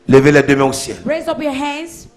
Levez les deux mains au ciel. Raise up your hands.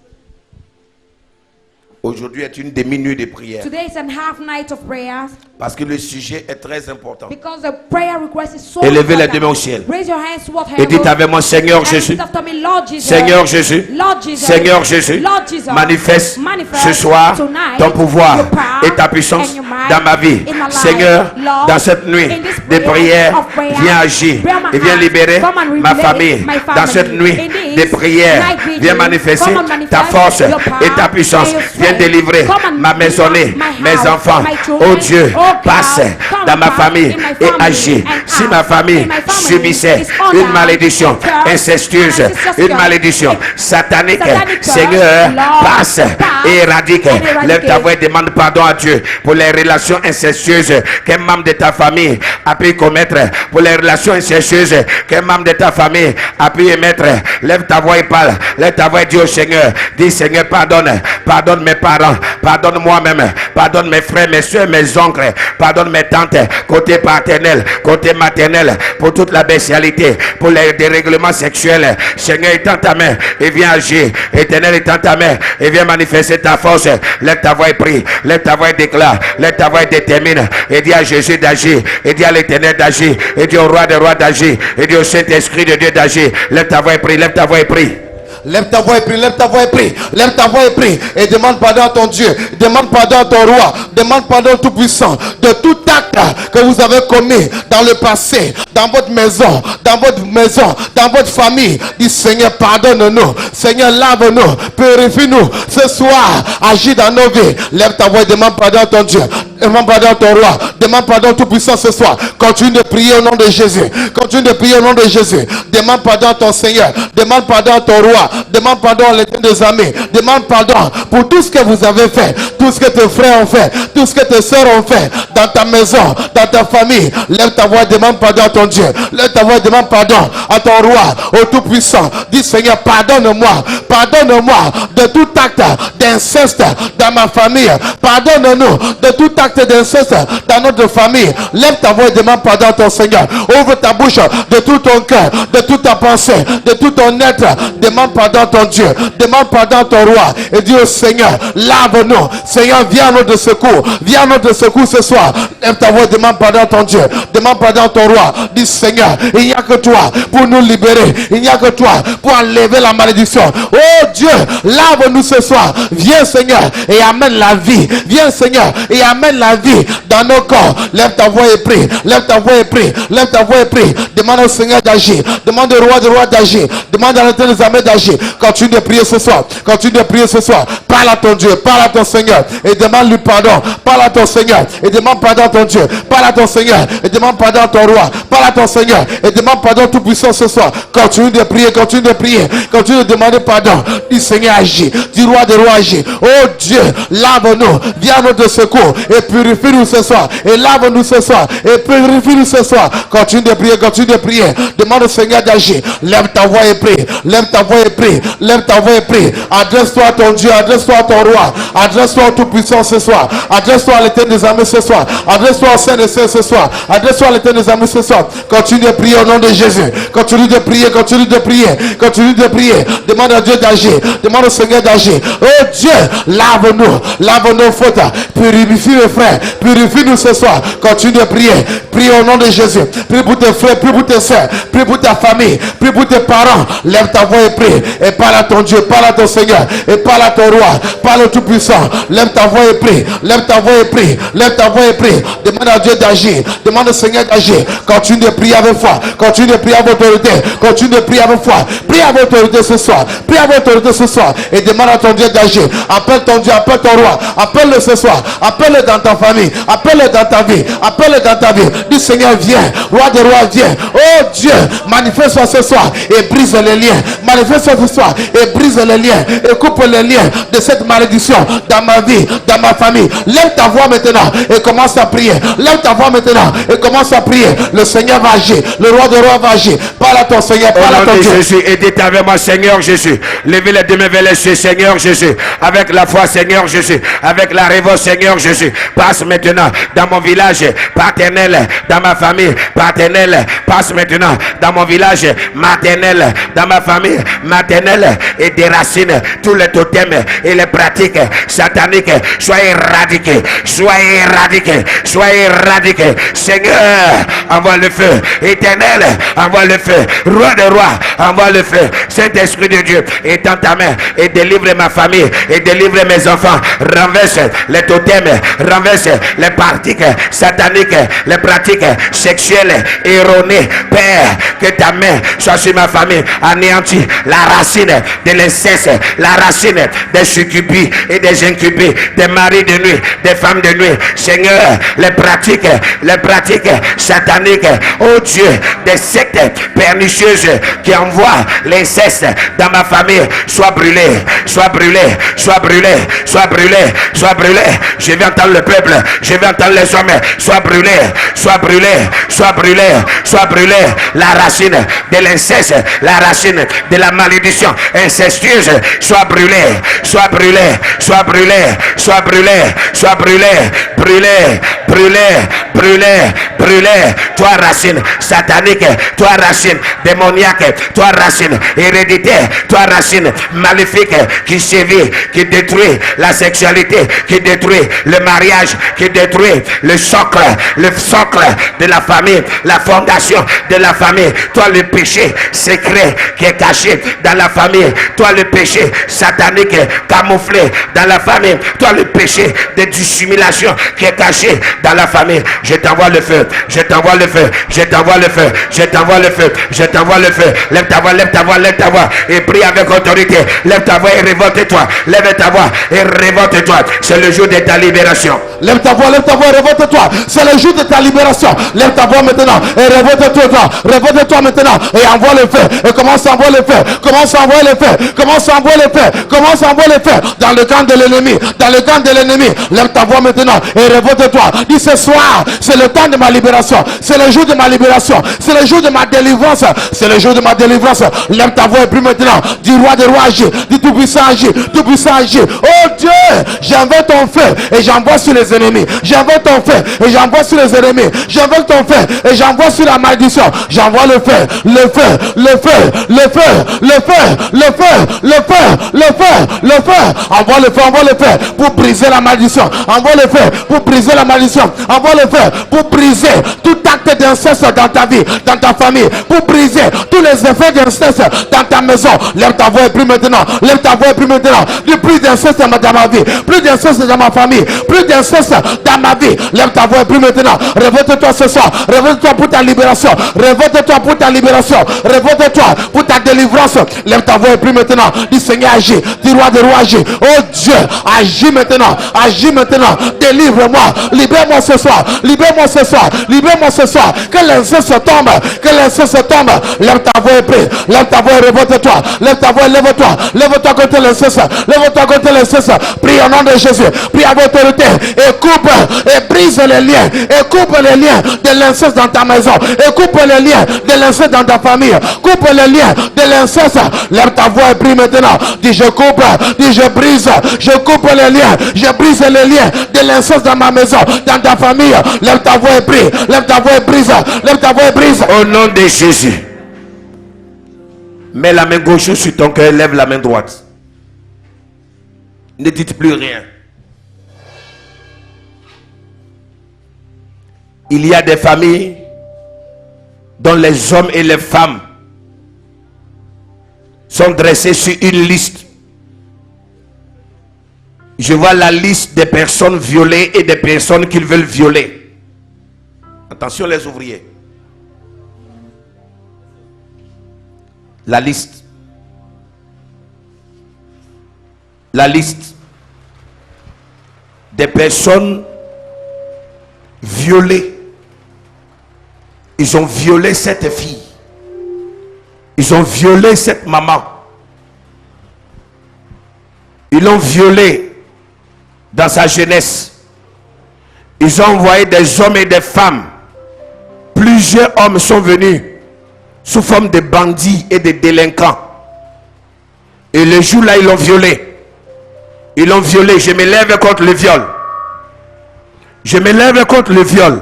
Aujourd'hui est une demi-nuit de prière. Today is a half night of prayers. Parce que le sujet est très important. Because the prayer request is so Élevez les important. deux mains au ciel. Raise your hands toward Et dites heaven. avec moi, Seigneur And Jésus. repeat after me, Lord Jesus. Seigneur Jésus. Lord Jesus. Seigneur Jésus. Lord Jesus. Manifeste Manifest ce soir tonight ton pouvoir your power et ta puissance and your might dans ma vie. in my life. Seigneur, Lord, dans cette nuit in this de prayer prière, of prayer, viens agir bear my et viens heart, libérer come and ma regulate famille. my family. Dans cette nuit In this de prière, night vigil, viens manifester come and manifest ta force your power et ta puissance. and your Viens strength. délivrer Come and ma maisonnée, deliver my mes house, enfants. my children. Oh Dieu, Oh God, passe come dans and ma pass famille in my et family agis. and Si act. ma famille In my family subissait is under une malédiction curse, incestueuse, and ancestral une curse, malédiction satanique, satanic curse, Seigneur, Lord, passe et éradique. and eradicate. Lève ta voix et demande pardon à Dieu pour les relations incestueuses qu'un membre de ta famille a pu commettre, pour les relations incestueuses qu'un membre de ta famille a pu émettre. Lève ta voix et parle. Lève ta voix et dis au Seigneur, dis Seigneur, pardonne, pardonne mes parents, pardonne moi-même, pardonne mes frères, mes soeurs, mes oncles, pardonne mes tantes, côté paternel, côté maternel, pour toute la bestialité, pour les dérèglements sexuels. Seigneur, étends ta main et viens agir. Éternel, étends ta main et viens manifester ta force. Lève ta voix et prie. Lève ta voix et déclare. Lève ta voix et détermine. Et dis à Jésus d'agir. Et dis à l'Éternel d'agir. Et dis au roi des rois d'agir. Et dis au Saint-Esprit de Dieu d'agir. Lève ta voix et prie. Lève ta voix et prie. Lève ta voix et prie, lève ta voix et prie, lève ta voix et prie, et demande pardon à ton Dieu, demande pardon à ton roi, demande pardon au Tout-Puissant de tout acte que vous avez commis dans le passé, dans votre maison, dans votre famille. Dis Seigneur, pardonne-nous, Seigneur, lave-nous, purifie-nous, ce soir, agis dans nos vies. Lève ta voix et demande pardon à ton Dieu, demande pardon à ton roi, demande pardon au Tout-Puissant ce soir. Continue de prier au nom de Jésus, continue de prier au nom de Jésus. Demande pardon à ton Seigneur, demande pardon à ton roi. Demande pardon à l'Éternel des armées. Demande pardon pour tout ce que vous avez fait, tout ce que tes frères ont fait, tout ce que tes soeurs ont fait dans ta maison, dans ta famille. Lève ta voix et demande pardon à ton Dieu. Lève ta voix et demande pardon à ton roi, au Tout-Puissant. Dis Seigneur, pardonne-moi. Pardonne-moi de tout acte d'inceste dans ma famille. Pardonne-nous de tout acte d'inceste dans notre famille. Lève ta voix et demande pardon à ton Seigneur. Ouvre ta bouche de tout ton cœur, de toute ta pensée, de tout ton être. Demande pardon à ton Dieu, demande pardon à ton roi et dis au Seigneur, lave-nous. Seigneur, viens à notre secours, viens à notre secours ce soir. Lève ta voix, demande pardon à ton Dieu, demande pardon à ton roi. Dis Seigneur, il n'y a que toi pour nous libérer, il n'y a que toi pour enlever la malédiction. Oh Dieu, lave-nous ce soir. Viens Seigneur et amène la vie. Viens Seigneur et amène la vie dans nos corps. Lève ta voix et prie, lève ta voix et prie, lève ta voix et prie. Demande au Seigneur d'agir, demande au roi d'agir, demande à l'Éternel des armées d'agir. Continue de prier ce soir, continue de prier ce soir. Parle à ton Dieu, parle à ton Seigneur et demande lui pardon. Parle à ton Seigneur et demande pardon à ton Dieu. Parle à ton Seigneur et demande pardon à ton roi. Parle à ton Seigneur et demande pardon tout puissant ce soir. Continue de prier, continue de prier, continue de demander pardon. Dis Seigneur agis, dis roi des rois agis. Oh Dieu, lave-nous, viens à notre secours et purifie-nous ce soir. Et lave-nous ce soir et purifie-nous ce soir. Continue de prier, continue de prier. Demande au Seigneur d'agir. Lève ta voix et prie, lève ta voix et prie, lève ta voix et prie. Adresse-toi à ton Dieu, adresse-toi à ton roi, adresse-toi au Tout-Puissant ce soir, adresse-toi à l'Éternel des armées ce soir, adresse-toi au Saint des Saints ce soir, adresse-toi à l'Éternel des armées ce soir. Continue de prier au nom de Jésus, continue de prier, continue de prier, continue de prier. Demande à Dieu d'agir, demande au Seigneur d'agir. Oh Dieu, lave-nous, lave nos fautes, purifie mes frères, purifie-nous ce soir. Continue de prier, prie au nom de Jésus, prie pour tes frères, prie pour tes soeurs, prie pour ta famille, prie pour tes parents. Lève ta voix et prie et parle à ton Dieu, parle à ton Seigneur et parle à ton roi, parle au Tout-Puissant. Lève ta voix et prie, lève ta voix et prie, lève ta voix et prie. Demande à Dieu d'agir, demande au Seigneur d'agir. Continue de prier avec foi, continue de prier avec autorité, continue de prier avec foi. Prie avec autorité ce soir, prie avec autorité ce soir et demande à ton Dieu d'agir. Appelle ton Dieu, appelle ton roi, appelle-le ce soir, appelle-le dans ta famille, appelle-le dans ta vie, appelle-le dans ta vie. Dis Seigneur, viens, roi des rois, viens. Oh Dieu, manifeste-toi ce soir et brise les liens. Manifeste-toi ce soir et brise les liens et coupe les liens de de cette malédiction dans ma vie, dans ma famille. Lève ta voix maintenant et commence à prier. Lève ta voix maintenant et commence à prier. Le Seigneur va agir. Le roi des rois va agir. Parle à ton Seigneur, Au parle à nom ton de Dieu. Jésus, et dites avec moi, Seigneur Jésus. Levez les deux mains vers les cieux, Seigneur Jésus. Avec la foi, Seigneur Jésus. Avec la révolte, Seigneur Jésus. Passe maintenant dans mon village paternel, dans ma famille paternelle. Passe maintenant dans mon village maternel, dans ma famille maternelle, et déracine tous les totems et les pratiques sataniques. Sois éradiqués, sois éradiqués, sois éradiqués. Seigneur, envoie le feu. Éternel, envoie le feu. Roi des rois, envoie le feu. Saint-Esprit de Dieu, étends ta main et délivre ma famille et délivre mes enfants. Renverse les totems, renverse les pratiques sataniques, les pratiques sexuelles erronées. Père, que ta main soit sur ma famille. Anéantis la racine de l'inceste, la racine des succubis et des incubis, des maris de nuit, des femmes de nuit. Seigneur, les pratiques sataniques, oh Dieu, des sectes pernicieuses qui envoient l'inceste dans ma famille, sois brûlé, sois brûlé, sois brûlé, sois brûlé, sois brûlé. Je vais entendre le peuple, je vais entendre les hommes, sois brûlé, sois brûlé, sois brûlé, sois brûlé. La racine de l'inceste, la racine de la malédiction incestueuse, sois brûlé, sois brûlé, sois brûlé, sois brûlé, sois brûlé, brûlé, brûlé, brûlé, brûlé. Toi racine satanique, toi racine démoniaque, toi racine héréditaire, toi racine maléfique qui sévit, qui détruit la sexualité, qui détruit le mariage, qui détruit le socle de la famille, la fondation de la famille. Toi le péché secret qui est caché dans la famille, toi le péché satanique camouflé dans la famille, toi le péché de dissimulation qui est caché dans la famille. Je t'envoie le feu, je t'envoie le feu, je t'envoie le feu, je t'envoie le feu, je t'envoie le feu. Lève ta voix, lève ta voix, lève ta voix et prie avec autorité. Lève ta voix et révolte-toi. Lève ta voix et révolte-toi. C'est le jour de ta libération. Lève ta voix et révolte-toi. C'est le jour de ta libération. Lève ta voix maintenant et révolte-toi. Révolte-toi maintenant et envoie le feu. Et commence à envoyer le feu. Commence à envoyer le feu. Commence à envoyer le feu. Commence à envoyer le feu dans le camp de l'ennemi. Dans le camp de l'ennemi. Lève ta voix maintenant et révolte-toi. Dis ce soir, c'est le temps de ma libération. C'est le jour de ma libération. C'est le jour de ma délivrance. C'est le jour de ma délivrance. Lève ta voix et prie maintenant. Dis roi des rois agis. Dis tout puissant agis. Tout puissant agis. Oh Dieu, j'envoie ton feu et j'envoie sur les ennemis. J'envoie ton feu et j'envoie sur les ennemis. J'envoie ton feu et j'envoie sur la malédiction. J'envoie le feu, le feu, le feu, le feu, le feu, le feu, le feu, le feu, le feu. Envoie le feu pour briser la malédiction. Envoie le feu pour briser la malédiction. Envoie le feu pour briser tout acte d'inceste dans ta vie, dans ta famille. Pour briser tous les effets d'inceste dans ta maison. Lève ta voix et prie maintenant. Lève ta voix et prie maintenant. Dis plus d'inceste dans ma vie. Plus d'inceste dans ma famille. Plus d'inceste dans ma vie. Lève ta voix et prie maintenant. Révolte-toi ce soir. Révolte-toi pour ta libération. Révolte-toi pour ta libération. Révolte-toi pour ta délivrance. Lève ta voix et prie maintenant. Dis Seigneur agis. Dis roi de roi agis. Oh Dieu, agis maintenant. Agis maintenant. Délivre-moi. Libère-moi ce soir. Libère-moi ce soir. Libère-moi ce soir. Que l'inceste tombe. Que l'inceste tombe. Lève ta voix et prie. Lève ta voix et révolte-toi. Lève ta voix et lève-toi. Lève-toi contre l'inceste. Lève-toi contre l'inceste. Prie au nom de Jésus. Prie avec autorité. Et coupe et brise les liens. Et coupe les liens de l'inceste dans ta maison. Et coupe les liens de l'inceste dans ta famille. Coupe les liens de l'inceste. Lève ta voix et prie maintenant. Dis je coupe. Dis je brise. Je coupe les liens. Je brise les liens de l'inceste dans ma maison. Dans ta famille. Lève ta voix et prie. Lève ta voix et brise. Lève ta voix et brise. Au nom de Jésus. Mets la main gauche sur ton cœur, lève la main droite. Ne dites plus rien. Il y a des familles dont les hommes et les femmes sont dressés sur une liste. Je vois la liste des personnes violées et des personnes qu'ils veulent violer. Attention les ouvriers. La liste. La liste des personnes violées. Ils ont violé cette fille. Ils ont violé cette maman. Ils l'ont violé dans sa jeunesse. Ils ont envoyé des hommes et des femmes. Plusieurs hommes sont venus sous forme de bandits et de délinquants. Et le jour-là, ils l'ont violé. Ils l'ont violé. Je me lève contre le viol. Je me lève contre le viol.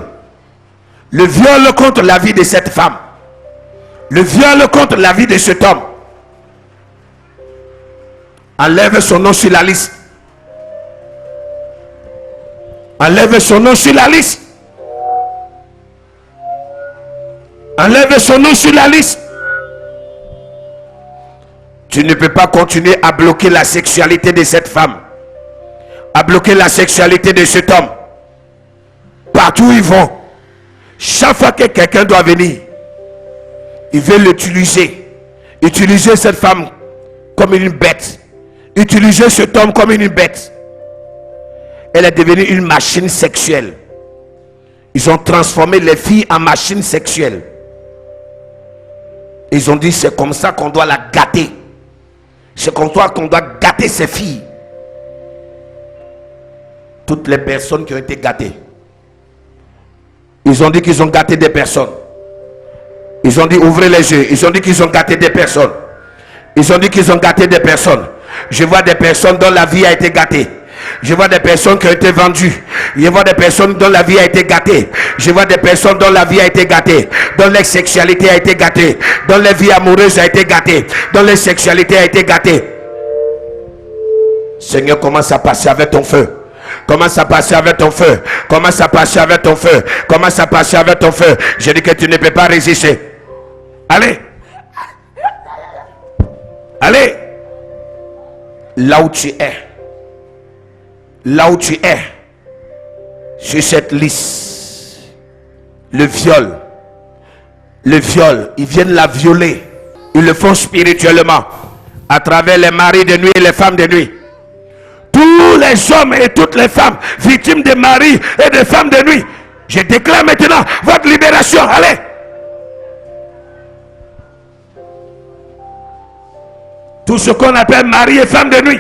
Le viol contre la vie de cette femme. Le viol contre la vie de cet homme. Enlève son nom sur la liste. Enlève son nom sur la liste. Enlève son nom sur la liste. Tu ne peux pas continuer à bloquer la sexualité de cette femme. À bloquer la sexualité de cet homme. Partout où ils vont. Chaque fois que quelqu'un doit venir, ils veulent l'utiliser. Utiliser cette femme comme une bête. Utiliser cet homme comme une bête. Elle est devenue une machine sexuelle. Ils ont transformé les filles en machines sexuelles. Ils ont dit c'est comme ça qu'on doit la gâter. C'est comme ça qu'on doit gâter ces filles. Toutes les personnes qui ont été gâtées. Ils ont dit qu'ils ont gâté des personnes. Ils ont dit ouvrez les yeux. Ils ont dit qu'ils ont gâté des personnes. Ils ont dit qu'ils ont gâté des personnes. Je vois des personnes dont la vie a été gâtée. Je vois des personnes qui ont été vendues. Je vois des personnes dont la vie a été gâtée. Je vois des personnes dont la vie a été gâtée. Dont leur sexualité a été gâtée. Dont leur vie amoureuse a été gâtée. Dont leur sexualité a été gâtée. Seigneur, commence à passer avec ton feu. Commence à passer avec ton feu. Commence à passer avec ton feu. Commence à passer avec ton feu. Je dis que tu ne peux pas résister. Allez. Allez. Là où tu es. Là où tu es. Sur cette liste. Le viol. Le viol. Ils viennent la violer. Ils le font spirituellement. À travers les maris de nuit et les femmes de nuit. Tous les hommes et toutes les femmes victimes de maris et de femmes de nuit. Je déclare maintenant votre libération. Allez. Tout ce qu'on appelle mari et femme de nuit.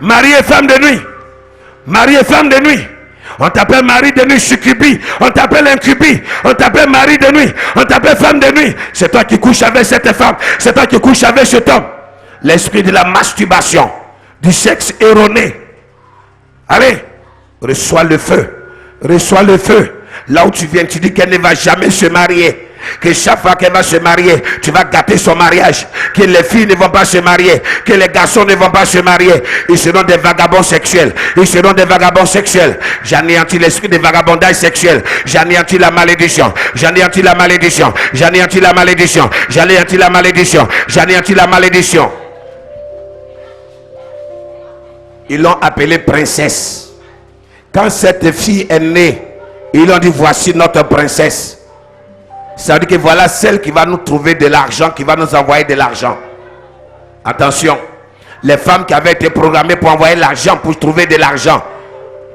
Mari et femme de nuit. Mari et femme de nuit. On t'appelle mari de nuit succubie. On t'appelle incubie. On t'appelle mari de nuit. On t'appelle femme de nuit. C'est toi qui couches avec cette femme. C'est toi qui couches avec cet homme. L'esprit de la masturbation. Du sexe erroné. Allez. Reçois le feu. Reçois le feu. Là où tu viens, tu dis qu'elle ne va jamais se marier. Que chaque fois qu'elle va se marier, tu vas gâter son mariage. Que les filles ne vont pas se marier. Que les garçons ne vont pas se marier. Ils seront des vagabonds sexuels. Ils seront des vagabonds sexuels. J'anéantis l'esprit de vagabondage sexuel. J'anéantis la malédiction. J'anéantis la malédiction. J'anéantis la malédiction. J'anéantis la malédiction. J'anéantis la malédiction. Ils l'ont appelée princesse. Quand cette fille est née, ils ont dit voici notre princesse. Ça veut dire que voilà celle qui va nous trouver de l'argent, qui va nous envoyer de l'argent. Attention, les femmes qui avaient été programmées pour envoyer l'argent, pour trouver de l'argent,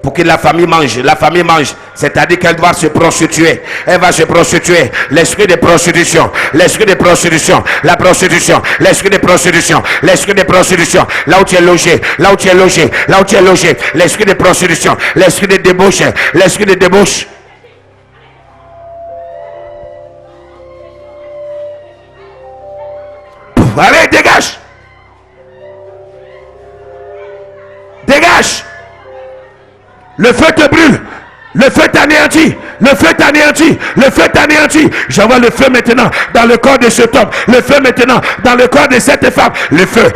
pour que la famille mange, c'est-à-dire qu'elle doit se prostituer. Elle va se prostituer. L'esprit de prostitution, l'esprit de prostitution, la prostitution, l'esprit de prostitution, l'esprit de prostitution, là où tu es logé, là où tu es logé, là où tu es logé, l'esprit de prostitution, l'esprit de débauche, l'esprit de débauche. Allez, dégage. Dégage. Le feu te brûle. Le feu t'anéantit. Le feu t'anéantit. Le feu t'anéantit. J'envoie le feu maintenant dans le corps de cet homme. Le feu maintenant dans le corps de cette femme. Le feu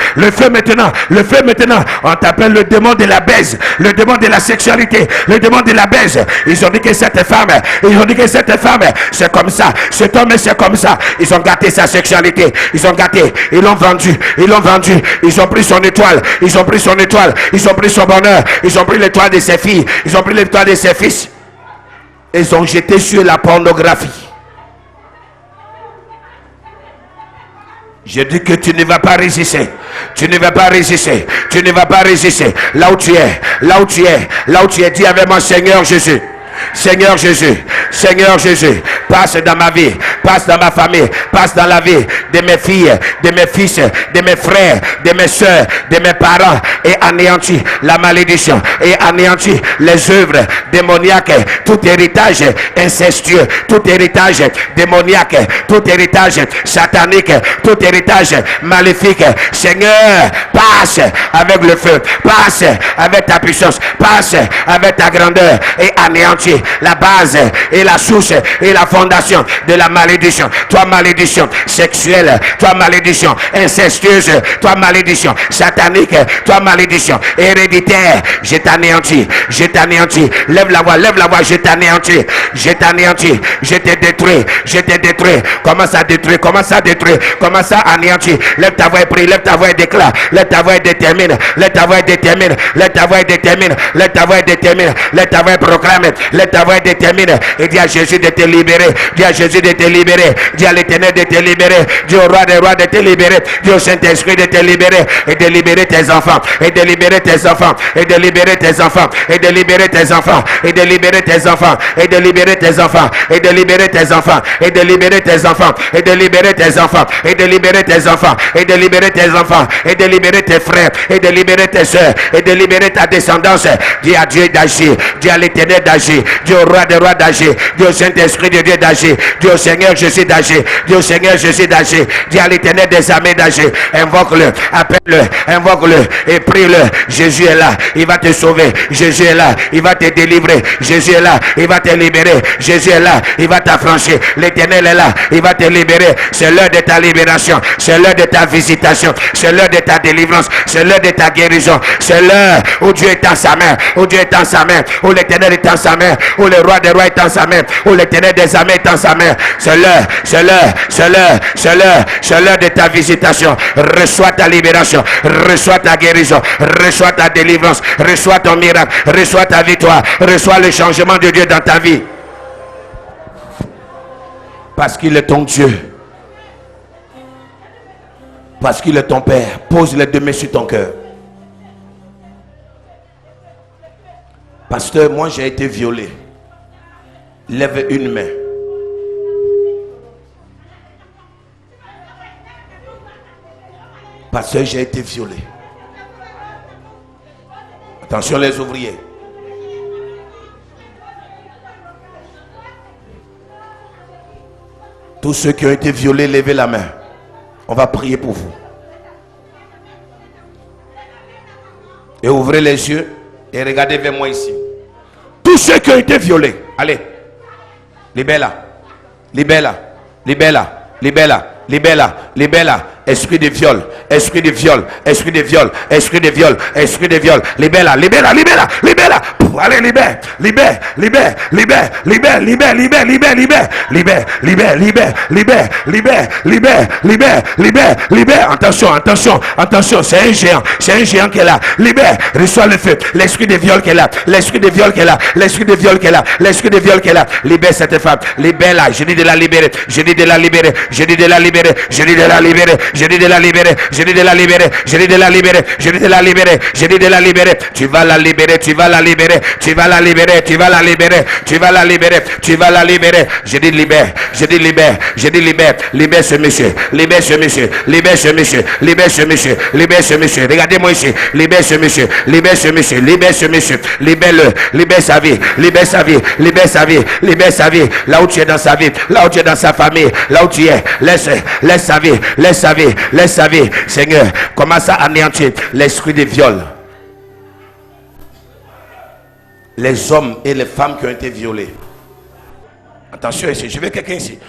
maintenant. Le feu maintenant. On t'appelle le démon de la baise. Le démon de la sexualité. Le démon de la baise. Ils ont dit que cette femme, c'est comme ça. Cet homme, c'est comme ça. Ils ont gâté sa sexualité. Ils ont gâté. Ils l'ont vendu. Ils l'ont vendu. Ils ont pris son étoile. Ils ont pris son étoile. Ils ont pris son bonheur. Ils ont pris l'étoile de ses filles. Ils ont pris l'étoile de ses fils. Ils ont jeté sur la pornographie. Je dis que tu ne vas pas résister. Tu ne vas pas résister. Tu ne vas pas résister. Là où tu es. Là où tu es. Là où tu es. Dis avec moi, Seigneur Jésus. Seigneur Jésus, Seigneur Jésus, passe dans ma vie, passe dans ma famille, passe dans la vie de mes filles, de mes fils, de mes frères, de mes soeurs, de mes parents, et anéantis la malédiction, et anéantis les œuvres démoniaques, tout héritage incestueux, tout héritage démoniaque, tout héritage satanique, tout héritage maléfique. Seigneur, passe avec le feu, passe avec ta puissance, passe avec ta grandeur, et anéantis la base et la source et la fondation de la malédiction. Toi malédiction sexuelle, toi malédiction incestueuse, toi malédiction satanique, toi malédiction héréditaire, je t'anéantis, je t'anéantis. Lève la voix, je t'anéantis, je t'anéantis, je te détruis, je te détruis. Commence à détruire, commence à détruire, commence à anéantir. Lève ta voix et prie, lève ta voix et déclare, lève ta voix et détermine, lève ta voix et détermine, lève ta voix et détermine, lève ta voix et détermine, lève ta voix et proclame, lève ta voix et détermine, et dis à Jésus de te libérer, dis à Jésus de te libérer, dis à l'Éternel de te libérer, dis au roi des rois de te libérer, dis au Saint-Esprit de te libérer, et de libérer tes enfants, et de libérer tes enfants, et de libérer tes enfants, et de libérer tes enfants, et de libérer tes enfants, et de libérer tes enfants, et de libérer tes enfants, et de libérer tes enfants, et de libérer tes enfants, et de libérer tes enfants, et de libérer tes enfants, et de libérer tes frères, et de libérer tes soeurs, et de libérer ta descendance. Dis à Dieu d'agir, dis à l'Éternel d'agir, dis au roi des rois d'agir, dis au Saint-Esprit de Dieu d'agir, dis au Seigneur Jésus d'agir, dis au Seigneur Jésus d'agir, dis à l'Éternel des armées d'agir. Invoque-le, appelle-le, invoque-le et prie-le. Jésus est là, il va te sauver. Jésus est là, il va te délivrer. Jésus est là, il va te libérer. Jésus est là, il va t'affranchir. L'Éternel est là, il va te libérer. C'est l'heure de ta libération, c'est l'heure de ta visitation, c'est l'heure de ta délivrance, c'est l'heure de ta guérison, c'est l'heure où Dieu est en sa main, où Dieu est en sa main, où l'Éternel est en sa main, où le roi des rois est en sa main, où l'Éternel des armées est en sa main. C'est l'heure, c'est l'heure, c'est l'heure, c'est l'heure, c'est l'heure de ta visitation. Reçois ta libération, reçois ta guérison, reçois ta délivrance, reçois ton miracle, reçois ta victoire, reçois le changement de Dieu dans ta vie. Parce qu'il est ton Dieu, parce qu'il est ton Père. Pose les deux mains sur ton cœur. Pasteur, moi j'ai été violé. Lève une main. Pasteur, j'ai été violé. Attention les ouvriers. Tous ceux qui ont été violés, levez la main. On va prier pour vous. Et ouvrez les yeux et regardez vers moi ici. Tous ceux qui ont été violés, allez. Libère-la. Libère-la. Libère-la. Libère-la. Libère-la. Libère-la. Esprit de viol, esprit de viol, esprit de viol, esprit de viol, esprit de viol. Libère-la, libère-la, libère-la, libère-la. Allez, libère, libère, libère, libère, libère, libère, libère, libère, libère, libère, libère, libère, libère, libère, libère, libère, libère, libère. Attention, attention, attention, c'est un géant qui est là. Libère, reçois le feu. L'esprit de viol qui est là, l'esprit de viol qui est là, l'esprit de viol qui est là, l'esprit de viol qui est là. Libère cette femme, libère-la. Je dis de la libérer, je dis de la libérer, je dis de la libérer, je dis de la libérer. Je dis de la libérer, je dis de la libérer, je dis de la libérer, je dis de la libérer, je dis de la libérer. Tu vas la libérer, tu vas la libérer, tu vas la libérer, tu vas la libérer, tu vas la libérer, tu vas la libérer. Je dis libère, je dis libère, je dis libère, libère ce monsieur, libère ce monsieur, libère ce monsieur, libère ce monsieur, libère ce monsieur. Regardez-moi ici, libère ce monsieur, libère ce monsieur, libère ce monsieur, libère-le, libère sa vie, libère sa vie, libère sa vie, libère sa vie. Là où tu es dans sa vie, là où tu es dans sa famille, là où tu es, laisse sa vie, laisse sa vie. Laisse sa vie, Seigneur. Commence à anéantir l'esprit de viol. Les hommes et les femmes qui ont été violés. Attention ici, je veux quelqu'un ici.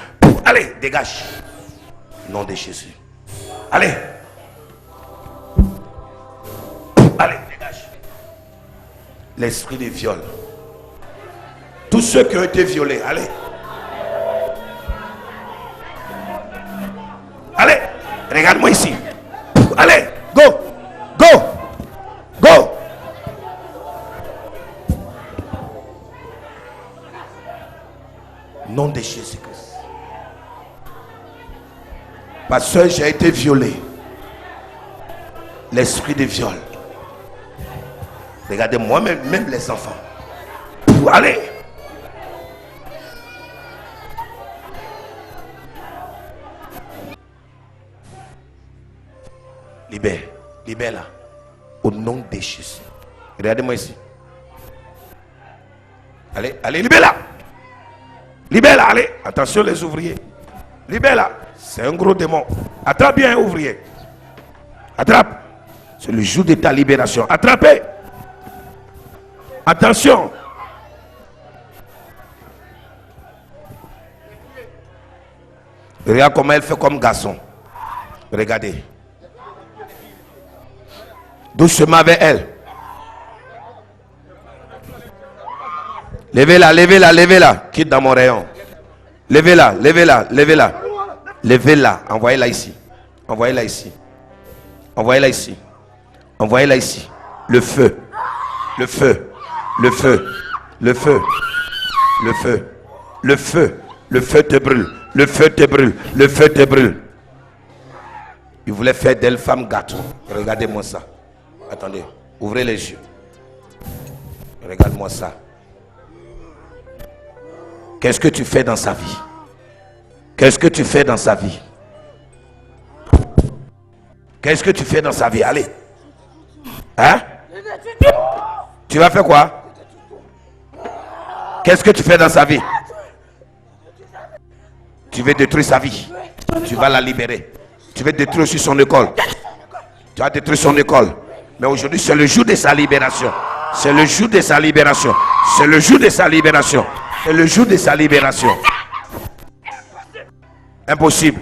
Allez, dégage. Nom de Jésus. Allez. Allez, dégage. L'esprit de viol. Tous ceux qui ont été violés, allez. Allez. Regarde-moi ici. Allez, go, go, go. Nom de Jésus-Christ. Parce que j'ai été violé. L'esprit de viol. Regardez-moi, même les enfants. Allez, Libère. Libère là. Au nom de Jésus. Regardez-moi ici. Allez, allez, libère là. Libère là, allez. Attention les ouvriers. Libère là. C'est un gros démon. Attrape bien, ouvrier. Attrape. C'est le jour de ta libération. Attrapez. Attention. Regarde comment elle fait comme garçon. Regardez. Doucement avec elle. Levez-la, levez-la, levez-la. Quitte dans mon rayon. Levez-la, levez-la, levez-la. Levez-la. Envoyez-la ici. Envoyez-la ici. Envoyez-la ici. Envoyez-la ici. Le feu. Le feu. Le feu. Le feu. Le feu. Le feu. Le feu te brûle. Le feu te brûle. Le feu te brûle. Il voulait faire d'elle femme gâteau. Regardez-moi ça. Attendez. Ouvrez les yeux. Regarde-moi ça. Qu'est-ce que tu fais dans sa vie? Qu'est-ce que tu fais dans sa vie? Qu'est-ce que tu fais dans sa vie? Allez. Hein? Tu vas faire quoi? Qu'est-ce que tu fais dans sa vie? Tu veux détruire sa vie. Tu vas la libérer. Tu veux détruire aussi son école. Tu vas détruire son école. Mais aujourd'hui, c'est le jour de sa libération. C'est le jour de sa libération. C'est le jour de sa libération. C'est le jour de sa libération. Impossible.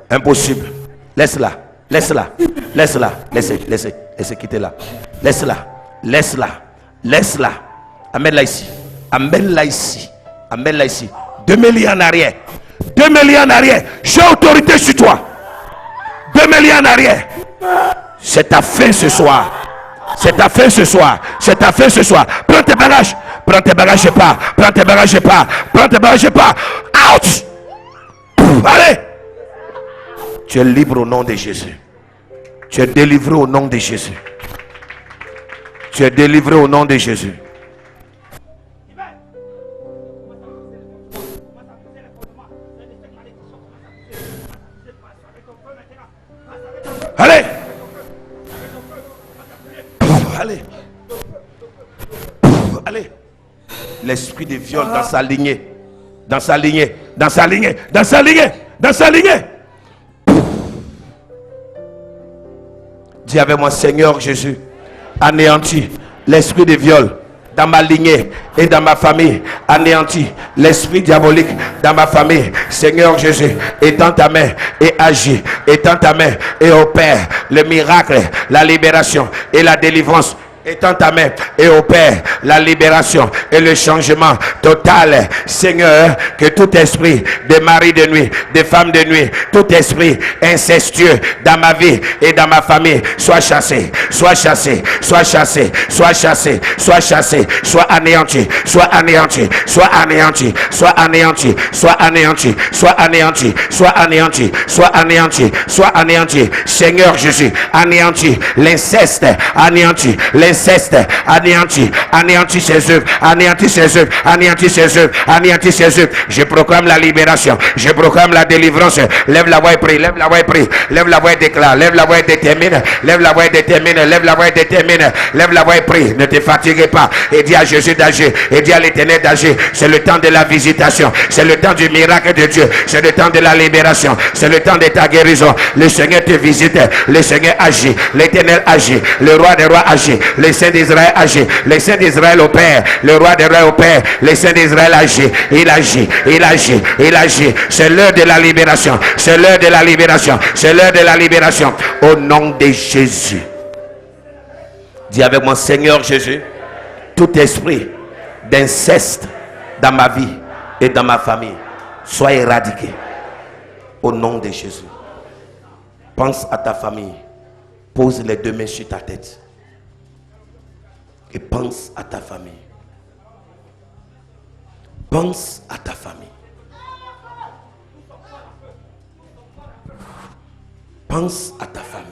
Impossible. Laisse-la. Laisse-la. Laisse-la. Laissez quitter là. Laisse-la. Laisse-la. Laisse-la. Amène-la ici. Amène-la ici. Amène-la ici. 2 millions en arrière. 2 millions en arrière. J'ai autorité sur toi. 2 millions en arrière. C'est ta fin ce soir. C'est ta fin ce soir. C'est ta fin ce soir. Prends tes bagages. Prends tes bagages et pars. Prends tes bagages et pars. Prends tes bagages et pars. Out. Allez. Tu es libre au nom de Jésus. Tu es délivré au nom de Jésus. Tu es délivré au nom de Jésus. Allez. Allez. Allez. L'esprit de viol dans sa lignée. Dans sa lignée. Dans sa lignée. Dans sa lignée. Dans sa lignée. Dis avec moi, Seigneur Jésus, anéantis l'esprit de viol dans ma lignée et dans ma famille. Anéantis l'esprit diabolique dans ma famille. Seigneur Jésus, étends ta main et agis. Étends ta main et opère le miracle, la libération et la délivrance. Étends ta main et opère la libération et le changement total. Seigneur, que tout esprit de mari de nuit, de femme de nuit, tout esprit incestueux dans ma vie et dans ma famille soit chassé, soit chassé, soit chassé, soit chassé, soit chassé, soit anéanti, soit anéanti, soit anéanti, soit anéanti, soit anéanti, soit anéanti, soit anéanti, soit anéanti, soit anéanti. Seigneur Jésus, anéanti l'inceste, anéanti l'inceste, anéanti, anéanti ses œuvres, anéanti ses œuvres, anéanti ses œuvres, anéanti ses œuvres. Je proclame la libération, je proclame la délivrance. Lève la voix et prie, lève la voix et prie, lève la voix et déclare, lève la voix et détermine, lève la voix et détermine, lève la voix et détermine, lève la voix et prie. Ne te fatiguez pas et dis à Jésus d'agir, et dis à l'Éternel d'agir. C'est le temps de la visitation, c'est le temps du miracle de Dieu, c'est le temps de la libération, c'est le temps de ta guérison. Le Seigneur te visite, le Seigneur agit, l'Éternel agit, le roi des rois agit, les saints d'Israël agit, les saints d'Israël opèrent, le roi des rois opère, les saints d'Israël agit, il agit, il agit, il agit. C'est l'heure de la libération, c'est l'heure de la libération, c'est l'heure de la libération. Au nom de Jésus. Dis avec moi, Seigneur Jésus, tout esprit d'inceste dans ma vie et dans ma famille soit éradiqué. Au nom de Jésus. Pense à ta famille. Pose les 2 mains sur ta tête. Et pense à ta famille. Pense à ta famille. Pense à ta famille.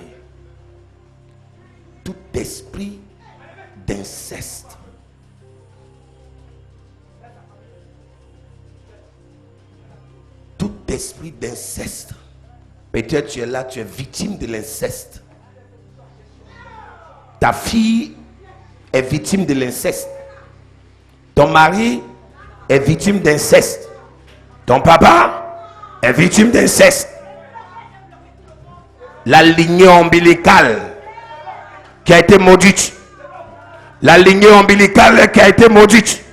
Tout esprit d'inceste. Tout esprit d'inceste Peut-être tu es là, tu es victime de l'inceste. Ta fille est victime de l'inceste. Ton mari est victime d'inceste. Ton papa est victime d'inceste. La lignée ombilicale qui a été maudite. La lignée ombilicale qui a été maudite.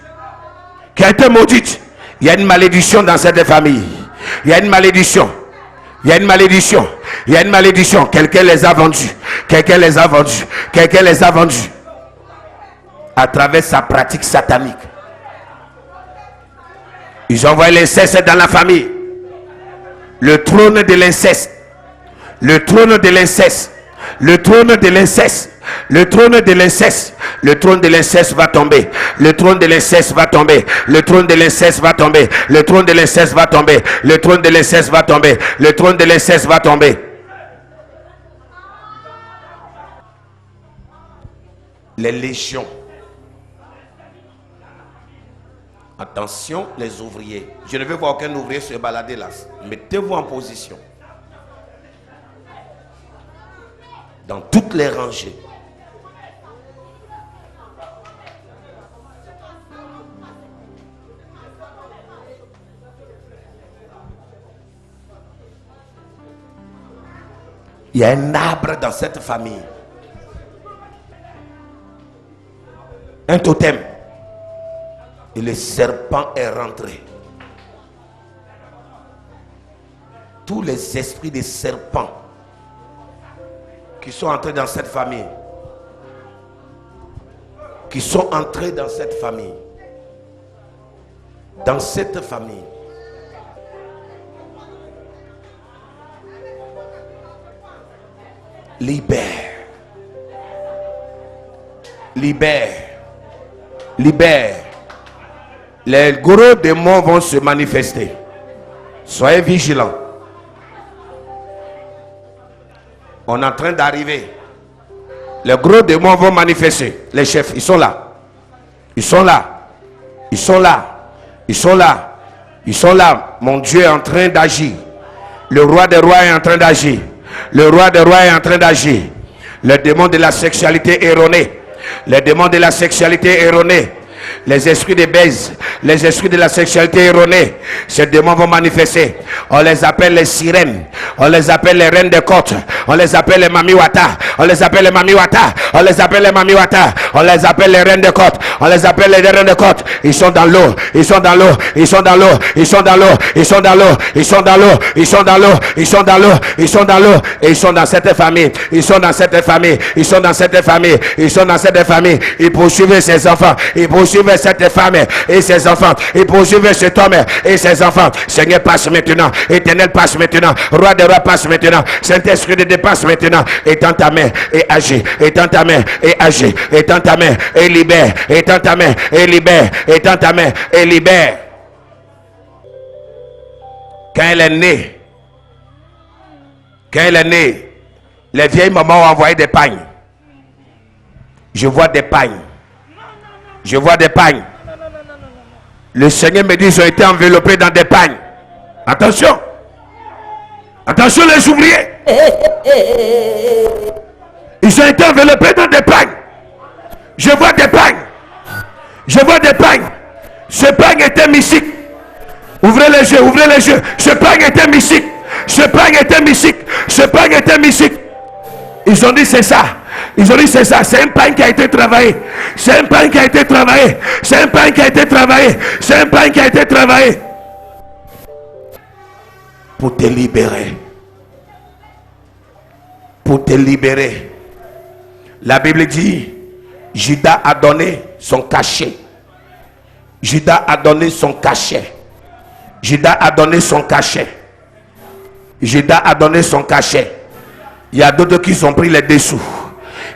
Qui a été maudite. Il y a une malédiction dans cette famille. Il y a une malédiction. Il y a une malédiction. Il y a une malédiction. Quelqu'un les a vendus. Quelqu'un les a vendus. Quelqu'un les a vendus. À travers sa pratique satanique. Ils ont envoyé l'inceste dans la famille. Le trône de l'inceste. Le trône de l'inceste. Le trône de l'inceste. Le trône de l'inceste. Le trône de l'inceste va tomber. Le trône de l'inceste va tomber. Le trône de l'inceste va tomber. Le trône de l'inceste va tomber. Le trône de l'inceste va tomber. Le trône de l'inceste va tomber. Les légions. Attention les ouvriers. Je ne veux voir aucun ouvrier se balader là. Mettez-vous en position. Dans toutes les rangées. Il y a un arbre dans cette famille. Un totem. Et le serpent est rentré. Tous les esprits des serpents qui sont entrés dans cette famille, qui sont entrés dans cette famille, libère, libère, libère. Les gros démons vont se manifester. Soyez vigilants. On est en train d'arriver. Les gros démons vont manifester. Les chefs, ils sont là. Ils sont là. Ils sont là. Ils sont là. Ils sont là. Mon Dieu est en train d'agir. Le roi des rois est en train d'agir. Le roi des rois est en train d'agir. Les démons de la sexualité erronée. Les démons de la sexualité erronée. Les esprits de baise, les esprits de la sexualité erronée, ces démons vont manifester. On les appelle les sirènes, on les appelle les reines des côtes, on les appelle les mamiwata, on les appelle les mamiwata, on les appelle les mamiwata, on les appelle les reines des côtes, on les appelle les reines des côtes. Ils sont dans l'eau, ils sont dans l'eau, ils sont dans l'eau, ils sont dans l'eau, ils sont dans l'eau, ils sont dans l'eau, ils sont dans l'eau, ils sont dans l'eau, ils sont dans l'eau, et ils sont dans cette famille, ils sont dans cette famille, ils sont dans cette famille, ils sont dans cette famille, ils poursuivent ses enfants, ils poursuivent cette femme et ses enfants, ils poursuivent cet homme et ses enfants. Seigneur, passe maintenant. Éternel, passe maintenant. Roi des rois, passe maintenant. Saint-Esprit de Dieu, passe maintenant. Étends ta main et agis. Étends ta main et agis. Étends ta main et libère. Étends ta main et libère. Étends ta main et libère. Quand elle est née, les vieilles mamans ont envoyé des pagnes. Je vois des pagnes. Je vois des pagnes. Le Seigneur me dit, ils ont été enveloppés dans des pagnes. Attention. Attention les ouvriers. Ils ont été enveloppés dans des pagnes. Je vois des pagnes. Je vois des pagnes. Ce pagne était mystique. Ouvrez les yeux, ouvrez les yeux. Ce pagne était mystique. Ce pagne était mystique. Ce pagne était mystique. Ils ont dit c'est ça. Ils ont dit c'est ça, c'est un pain qui a été travaillé. C'est un pain qui a été travaillé. C'est un pain qui a été travaillé. C'est un pain qui a été travaillé. Pour te libérer. Pour te libérer. La Bible dit, Judas a donné son cachet. Judas a donné son cachet. Judas a donné son cachet. Judas a donné son cachet. Il y a d'autres qui ont pris les dessous.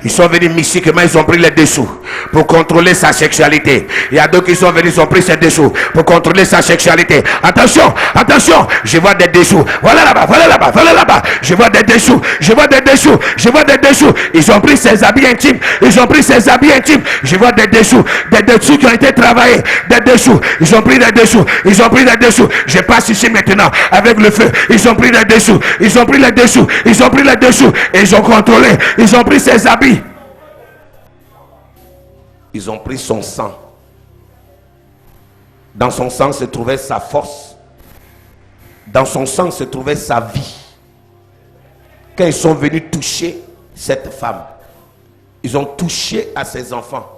Ils sont venus mystiquement, ils ont pris les dessous pour contrôler sa sexualité. Il y a d'autres qui sont venus, ils ont pris ses dessous pour contrôler sa sexualité. Attention, attention, je vois des dessous. Voilà là-bas, voilà là-bas, voilà là-bas. Je vois des dessous. Je vois des dessous. Je vois des dessous. Ils ont pris ses habits intimes. Ils ont pris ses habits intimes. Je vois des dessous. Des dessous qui ont été travaillés. Des dessous. Ils ont pris des dessous. Ils ont pris des dessous. Je passe ici maintenant avec le feu. Ils ont pris des dessous. Ils ont pris les dessous. Ils ont pris les dessous. Et ils ont contrôlé. Ils ont pris ses habits. Ils ont pris son sang. Dans son sang se trouvait sa force. Dans son sang se trouvait sa vie. Quand ils sont venus toucher cette femme, ils ont touché à ses enfants.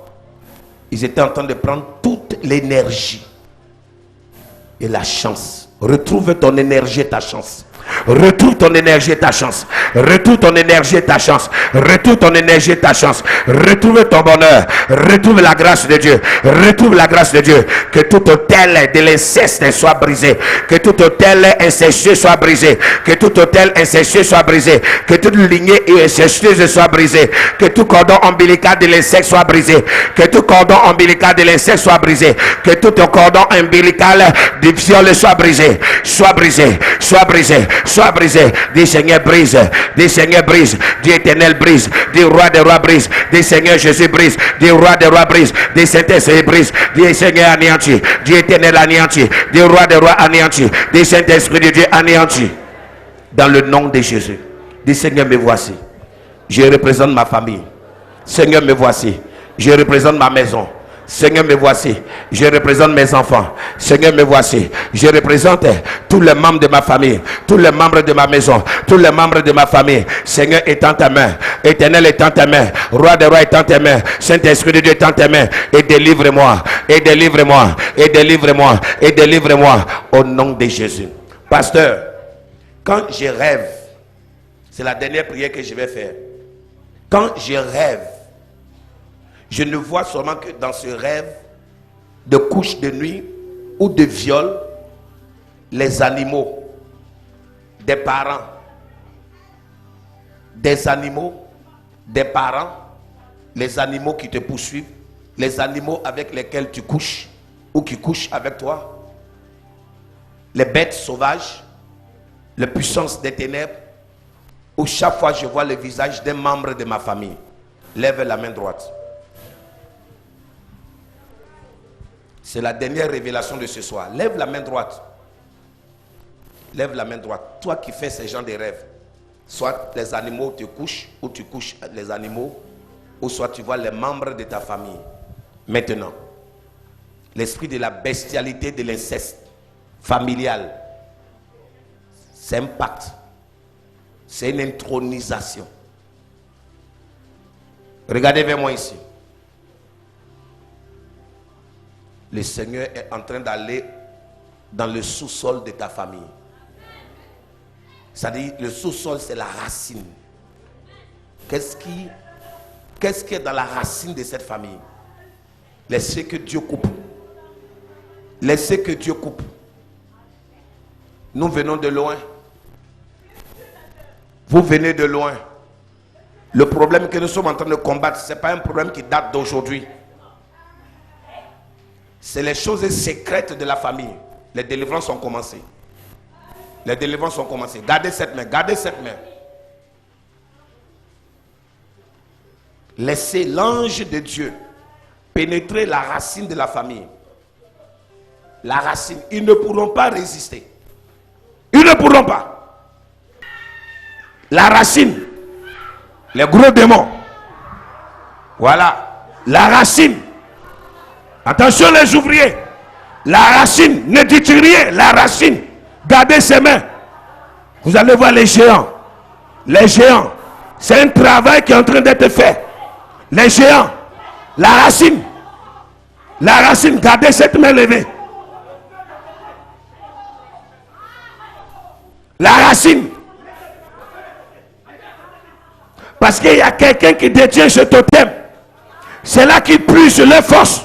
Ils étaient en train de prendre toute l'énergie et la chance. Retrouve ton énergie et ta chance. Retrouve ton énergie et ta chance. Retrouve ton énergie et ta chance. Retrouve ton énergie et ta chance. Retrouve ton bonheur. Retrouve la grâce de Dieu. Retrouve la grâce de Dieu. Que tout hôtel de l'inceste soit brisé. Que tout hôtel incestueux soit brisé. Que tout hôtel incestueux soit brisé. Que toute lignée incestueuse soit brisée. Que tout cordon ombilical de l'inceste soit brisé. Que tout cordon ombilical de l'inceste soit brisé. Que tout cordon ombilical du viol soit brisé. Soit brisé. Soit brisé. Soit brisé. Dis Seigneur brise. Dis Seigneur brise. Dis Éternel brise. Dis Roi des rois brise. Dis Seigneur Jésus brise. Dis Roi des rois brise. Dis Saint-Esprit brise. Dis Seigneur anéanti. Dis Éternel anéanti. Dis Roi des rois anéanti. Dis Saint-Esprit de Dieu anéanti. Dans le nom de Jésus. Dis Seigneur me voici. Je représente ma famille. Seigneur me voici. Je représente ma maison. Seigneur me voici. Je représente mes enfants. Seigneur me voici. Je représente tous les membres de ma famille. Tous les membres de ma maison. Tous les membres de ma famille. Seigneur étends ta main. Éternel étends ta main. Roi des rois étends ta main. Saint-Esprit de Dieu étends ta main. Et délivre-moi. Et délivre-moi. Et délivre-moi. Et délivre-moi. Au nom de Jésus. Pasteur, quand je rêve, c'est la dernière prière que je vais faire. Quand je rêve, je ne vois seulement que dans ce rêve de couche de nuit ou de viol, les animaux, des parents, des animaux, des parents, les animaux qui te poursuivent, les animaux avec lesquels tu couches ou qui couchent avec toi, les bêtes sauvages, les puissances des ténèbres, où chaque fois je vois le visage d'un membre de ma famille. Lève la main droite. C'est la dernière révélation de ce soir. Lève la main droite. Lève la main droite. Toi qui fais ces genres de rêves, soit les animaux te couchent, ou tu couches les animaux, ou soit tu vois les membres de ta famille. Maintenant, l'esprit de la bestialité de l'inceste familial, c'est un pacte. C'est une intronisation. Regardez vers moi ici. Le Seigneur est en train d'aller dans le sous-sol de ta famille. C'est-à-dire, le sous-sol, c'est la racine. Qu'est-ce qui est dans la racine de cette famille? Laissez que Dieu coupe. Laissez que Dieu coupe. Nous venons de loin. Vous venez de loin. Le problème que nous sommes en train de combattre, ce n'est pas un problème qui date d'aujourd'hui. C'est les choses secrètes de la famille. Les délivrances ont commencé. Les délivrances ont commencé. Gardez cette main. Gardez cette main. Laissez l'ange de Dieu pénétrer la racine de la famille. La racine. Ils ne pourront pas résister. Ils ne pourront pas. La racine. Les gros démons. Voilà. La racine. Attention les ouvriers. La racine. Ne dites rien. La racine. Gardez ses mains. Vous allez voir les géants. Les géants. C'est un travail qui est en train d'être fait. Les géants. La racine. La racine. Gardez cette main levée. La racine. Parce qu'il y a quelqu'un qui détient ce totem. C'est là qu'il puise leur force.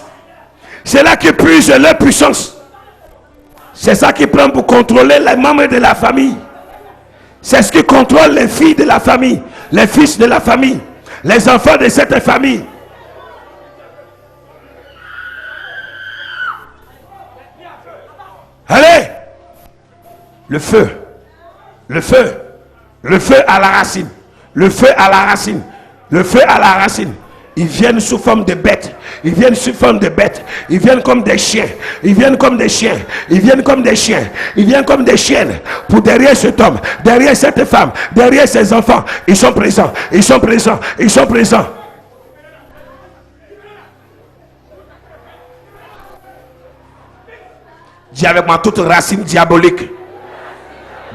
C'est là qu'il puise leur puissance. C'est ça qui prend pour contrôler les membres de la famille. C'est ce qui contrôle les filles de la famille, les fils de la famille, les enfants de cette famille. Allez! Le feu, le feu, Le feu à la racine. Le feu à la racine. Le feu à la racine. Ils viennent sous forme de bêtes. Ils viennent sous forme de bêtes. Ils viennent comme des chiens. Ils viennent comme des chiens. Ils viennent comme des chiens. Ils viennent comme des chiennes. Pour derrière cet homme, derrière cette femme, derrière ses enfants. Ils sont présents. Ils sont présents. Ils sont présents. Dis avec moi, toute racine diabolique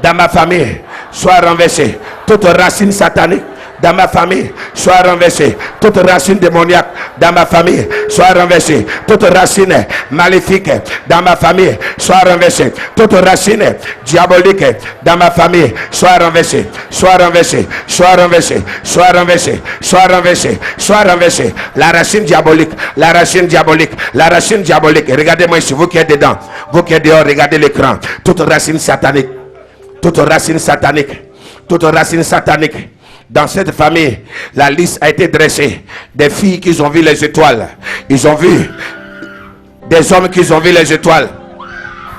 dans ma famille soit renversée. Toute racine satanique dans ma famille soit renversée. Toute racine démoniaque dans ma famille soit renversée. Toute racine maléfique dans ma famille soit renversée. Toute racine diabolique dans ma famille soit renversée. Soit renversée. Soit renversée. Soit renversée. Soit renversée. Soit renversée. La racine diabolique. La racine diabolique. La racine diabolique. Regardez-moi ici, vous qui êtes dedans. Vous qui êtes dehors, regardez l'écran. Toute racine satanique. Toute racine satanique. Toute racine satanique. Dans cette famille, la liste a été dressée. Des filles qui ont vu les étoiles. Ils ont vu des hommes qui ont vu les étoiles.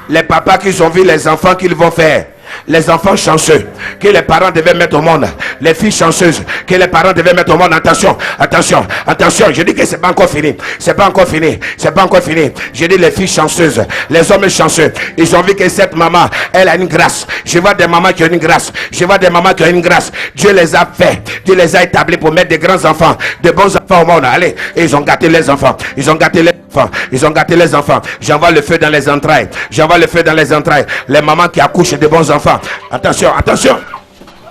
Les papas qui ont vu les enfants qu'ils vont faire. Les enfants chanceux que les parents devaient mettre au monde. Les filles chanceuses que les parents devaient mettre au monde. Attention, attention, attention. Je dis que c'est pas encore fini. C'est pas encore fini. C'est pas encore fini. Je dis les filles chanceuses, les hommes chanceux. Ils ont vu que cette maman, elle a une grâce. Je vois des mamans qui ont une grâce. Je vois des mamans qui ont une grâce. Dieu les a fait. Dieu les a établis pour mettre des grands enfants, de bons enfants au monde. Allez, et ils ont gâté les enfants. Ils ont gâté les enfants. Ils ont gâté les enfants. J'envoie le feu dans les entrailles. J'envoie le feu dans les entrailles. Les mamans qui accouchent de bons enfants. Attention, attention.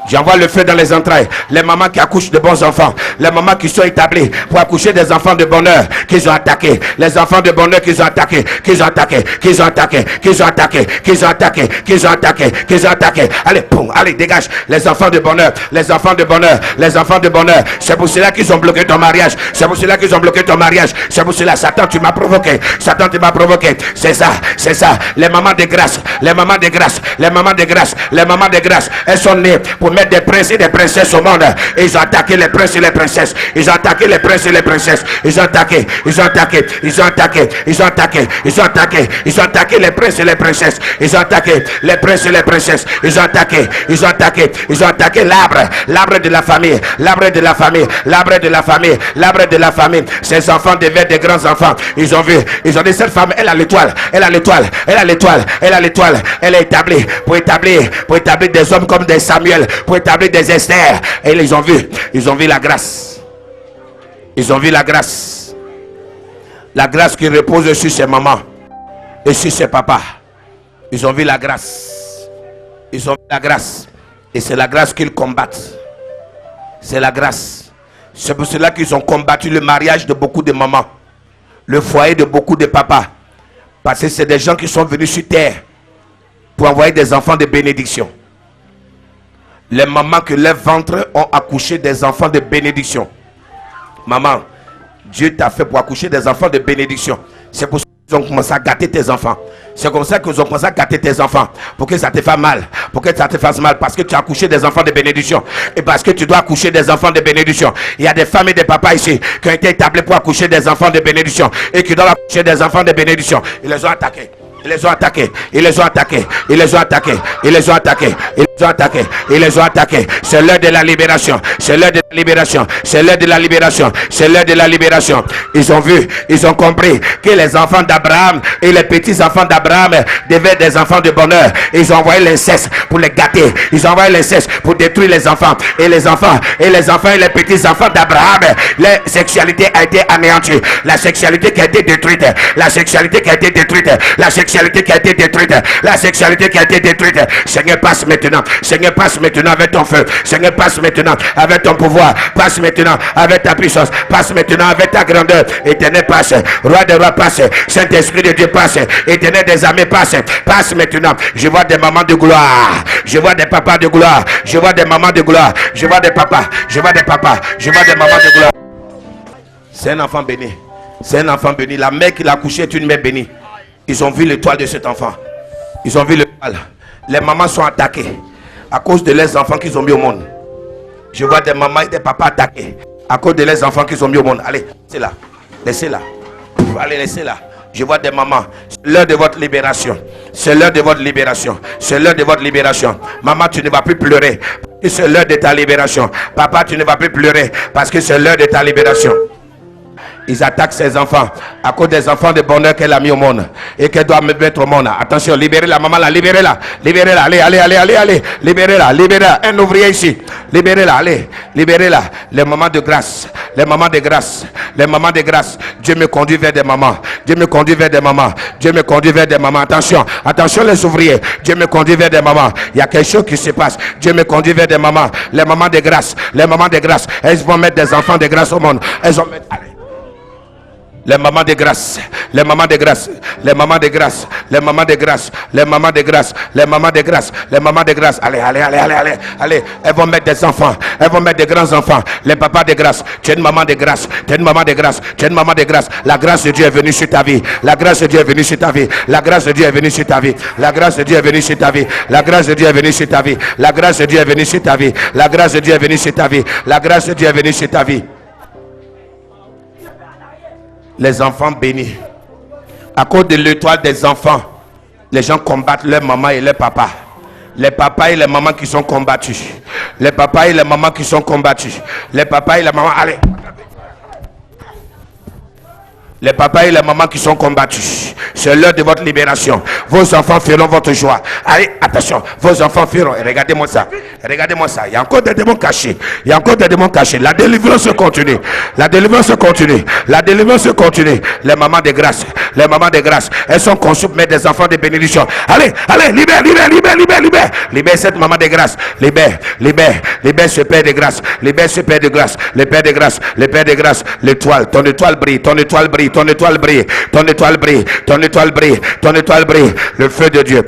J'envoie le feu dans les entrailles. Les mamans qui accouchent de bons enfants. Les mamans qui sont établies pour accoucher des enfants de bonheur qu'ils ont attaqués. Les enfants de bonheur qu'ils ont attaqués. Qu'ils ont attaqués. Qu'ils ont attaqués. Qu'ils ont attaqués. Qu'ils ont attaqués. Qu'ils ont attaqués. Qu'ils ont attaqués. Allez, boum, allez, dégage. Les enfants de bonheur. Les enfants de bonheur. Les enfants de bonheur. C'est pour cela qu'ils ont bloqué ton mariage. C'est pour cela qu'ils ont bloqué ton mariage. C'est pour cela, Satan, tu m'as provoqué. Satan, tu m'as provoqué. C'est ça. C'est ça. Les mamans de grâce. Les mamans de grâce. Les mamans de grâce. Les mamans de grâce. Elles sont nées pour mettre des princes et des princesses au monde. Et ils ont attaqué les princes et les princesses. Ils ont attaqué les princes et les princesses. Ils ont attaqué. Ils ont attaqué. Ils ont attaqué. Ils ont attaqué. Ils ont attaqué. Ils ont attaqué les princes et les princesses. Ils ont attaqué les princes et les princesses. Ils ont attaqué. Ils ont attaqué. Ils ont attaqué l'arbre. L'arbre de la famille. L'arbre de la famille. L'arbre de la famille. L'arbre de la famille. Ces enfants devaient des grands enfants. Ils ont vu. Ils ont dit cette femme, elle a l'étoile. Elle a l'étoile. Elle a l'étoile. Elle a l'étoile. Elle est établie pour établir des hommes comme des Samuel. Pour établir des Esther. Et ils ont vu la grâce. Ils ont vu la grâce. La grâce qui repose sur ses mamans et sur ses papas. Ils ont vu la grâce. Ils ont vu la grâce. Et c'est la grâce qu'ils combattent. C'est la grâce. C'est pour cela qu'ils ont combattu le mariage de beaucoup de mamans. Le foyer de beaucoup de papas. Parce que c'est des gens qui sont venus sur terre pour envoyer des enfants de bénédiction. Les mamans que leurs ventres ont accouché des enfants de bénédiction. Maman, Dieu t'a fait pour accoucher des enfants de bénédiction. C'est pour ça qu'ils ont commencé à gâter tes enfants. C'est comme ça qu'ils ont commencé à gâter tes enfants. Pour que ça te fasse mal. Pour que ça te fasse mal. Parce que tu as accouché des enfants de bénédiction. Et parce que tu dois accoucher des enfants de bénédiction. Il y a des femmes et des papas ici qui ont été établis pour accoucher des enfants de bénédiction. Et qui doivent accoucher des enfants de bénédiction. Ils les ont attaqués. Ils les ont attaqués, ils les ont attaqués, ils les ont attaqués, ils les ont attaqués, ils les ont attaqués, ils les ont attaqués. C'est l'heure de la libération, c'est l'heure de la libération, c'est l'heure de la libération, c'est l'heure de la libération. Ils ont vu, ils ont compris que les enfants d'Abraham et les petits enfants d'Abraham devaient être des enfants de bonheur. Ils ont envoyé l'inceste pour les gâter, ils ont envoyé l'inceste pour détruire les enfants et les enfants et les petits enfants d'Abraham. La sexualité a été anéantie, la sexualité qui a été détruite, la sexualité qui a été détruite, la sexualité qui a été détruite, la sexualité qui a été détruite. Seigneur, passe maintenant. Seigneur, passe maintenant avec ton feu. Seigneur, passe maintenant avec ton pouvoir. Passe maintenant avec ta puissance. Passe maintenant avec ta grandeur. Éternel, passe. Roi des rois, passe. Saint-Esprit de Dieu, passe. Éternel des armées, passe. Passe maintenant. Je vois des mamans de gloire. Je vois des papas de gloire. Je vois des mamans de gloire. Je vois des papas. Je vois des papas. Je vois des mamans de gloire. C'est un enfant béni. C'est un enfant béni. La mère qui l'a accouché est une mère bénie. Ils ont vu l'étoile de cet enfant. Ils ont vu l'étoile. Les mamans sont attaquées à cause de leurs enfants qu'ils ont mis au monde. Je vois des mamans et des papas attaqués à cause de leurs enfants qu'ils ont mis au monde. Allez, laissez-la. Laissez-la. Allez, laissez-la. Je vois des mamans. C'est l'heure de votre libération. C'est l'heure de votre libération. C'est l'heure de votre libération. Maman, tu ne vas plus pleurer. C'est l'heure de ta libération. Papa, tu ne vas plus pleurer parce que c'est l'heure de ta libération. Ils attaquent ses enfants à cause des enfants de bonheur qu'elle a mis au monde et qu'elle doit mettre au monde. Attention, libérez-la, maman, là, libérez-la, libérez-la, allez, libérez-la, libérez-la. Un ouvrier ici, libérez-la, allez, libérez-la. Les mamans de grâce, les mamans de grâce, les mamans de grâce. Dieu me conduit vers des mamans, Dieu me conduit vers des mamans, Dieu me conduit vers des mamans. Attention, attention les ouvriers, Dieu me conduit vers des mamans. Il y a quelque chose qui se passe. Dieu me conduit vers des mamans, les mamans de grâce, les mamans de grâce. Elles vont mettre des enfants de grâce au monde. Elles vont mettre, allez. Les mamans de grâce, les mamans de grâce, les mamans de grâce, les mamans de grâce, les mamans de grâce, les mamans de grâce, les mamans de grâce. Allez, allez. Elles vont mettre des enfants, elles vont mettre des grands enfants. Les papas de grâce, tu es une maman de grâce, tu es une maman de grâce, tu es une maman de grâce. La grâce de Dieu est venue sur ta vie. La grâce de Dieu est venue sur ta vie. La grâce de Dieu est venue sur ta vie. La grâce de Dieu est venue sur ta vie. La grâce de Dieu est venue sur ta vie. La grâce de Dieu est venue sur ta vie. La grâce de Dieu est venue sur ta vie. La grâce de Dieu est venue sur ta vie. Les enfants bénis. À cause de l'étoile des enfants, les gens combattent leur maman et leur papa. Les papas et les mamans qui sont combattus. Les papas et les mamans qui sont combattus. Les papas et les mamans, allez. Les papas et les mamans qui sont combattus. C'est l'heure de votre libération. Vos enfants feront votre joie. Allez, attention. Vos enfants feront. Regardez-moi ça. Regardez-moi ça. Il y a encore des démons cachés. Il y a encore des démons cachés. La délivrance continue. La délivrance continue. La délivrance continue. Les mamans de grâce. Les mamans de grâce. Elles sont conçues pour mettre des enfants de bénédiction. Allez, libère. Libère cette maman de grâce. Libère ce père de grâce. Libère ce père de grâce. Le père de grâce. Le père de grâce. L'étoile. Ton étoile brille. Ton étoile brille. Ton étoile brille, ton étoile brille, ton étoile brille, ton étoile brille. Le feu de Dieu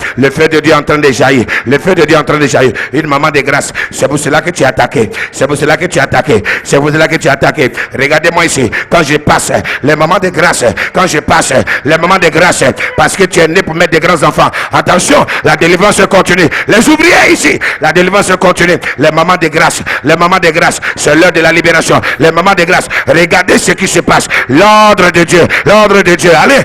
est en train de jaillir. Le feu de Dieu est en train de jaillir. Une maman de grâce, c'est pour cela que tu es attaqué. C'est pour cela que tu es attaqué. C'est pour cela que tu es attaqué. Regardez-moi ici, quand je passe, les mamans de grâce, quand je passe, les mamans de grâce, parce que tu es né pour mettre des grands enfants. Attention, la délivrance continue. Les ouvriers ici, la délivrance continue. Les mamans de grâce, c'est l'heure de la libération. Les mamans de grâce, regardez ce qui se passe. L'ordre de Dieu. L'ordre de Dieu. Allez,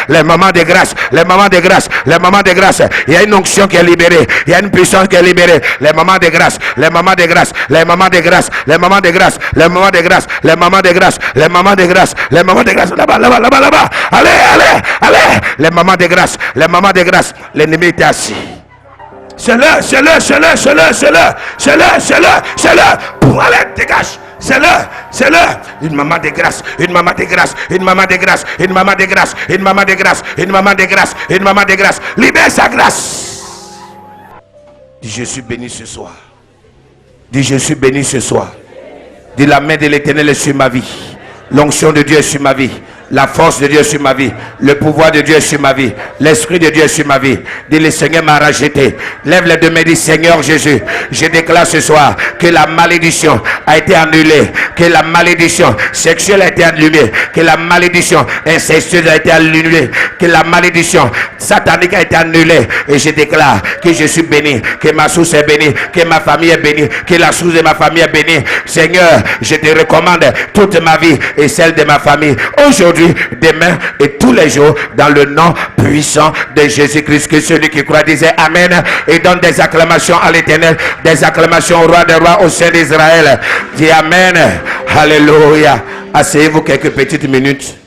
les mamans de grâce, les mamans de grâce, les mamans de grâce. Il y a une onction qui est libérée. Il y a une puissance qui est libérée. Les mamans de grâce, les mamans de grâce, les mamans de grâce, les mamans de grâce, les mamans de grâce, les mamans de grâce, les mamans de grâce, les mamans de grâce. Là-bas. Allez. Les mamans de grâce, les mamans de grâce. L'ennemi était assis. C'est l'heure. Allez, dégage. C'est l'heure. Une maman de grâce, une maman de grâce, une maman de grâce, une maman de grâce, une maman de grâce, une maman de grâce, une maman de grâce. Libère sa grâce. Dis, je suis béni ce soir. Dis, je suis béni ce soir. Dis, la main de l'Éternel est sur ma vie. L'onction de Dieu est sur ma vie. La force de Dieu est sur ma vie. Le pouvoir de Dieu est sur ma vie. L'Esprit de Dieu est sur ma vie. Dis, le Seigneur m'a racheté. Lève les deux mains, dis, Seigneur Jésus, je déclare ce soir que la malédiction a été annulée. Que la malédiction sexuelle a été annulée. Que la malédiction incestueuse a été annulée. Que la malédiction satanique a été annulée. Et je déclare que je suis béni. Que ma source est bénie. Que ma famille est bénie. Que la source de ma famille est bénie. Seigneur, je te recommande toute ma vie et celle de ma famille. Aujourd'hui, demain et tous les jours, dans le nom puissant de Jésus-Christ. Que celui qui croit disait Amen et donne des acclamations à l'Éternel, des acclamations au roi des rois, au Saint d'Israël. Dis Amen. Alléluia. Asseyez-vous quelques petites minutes.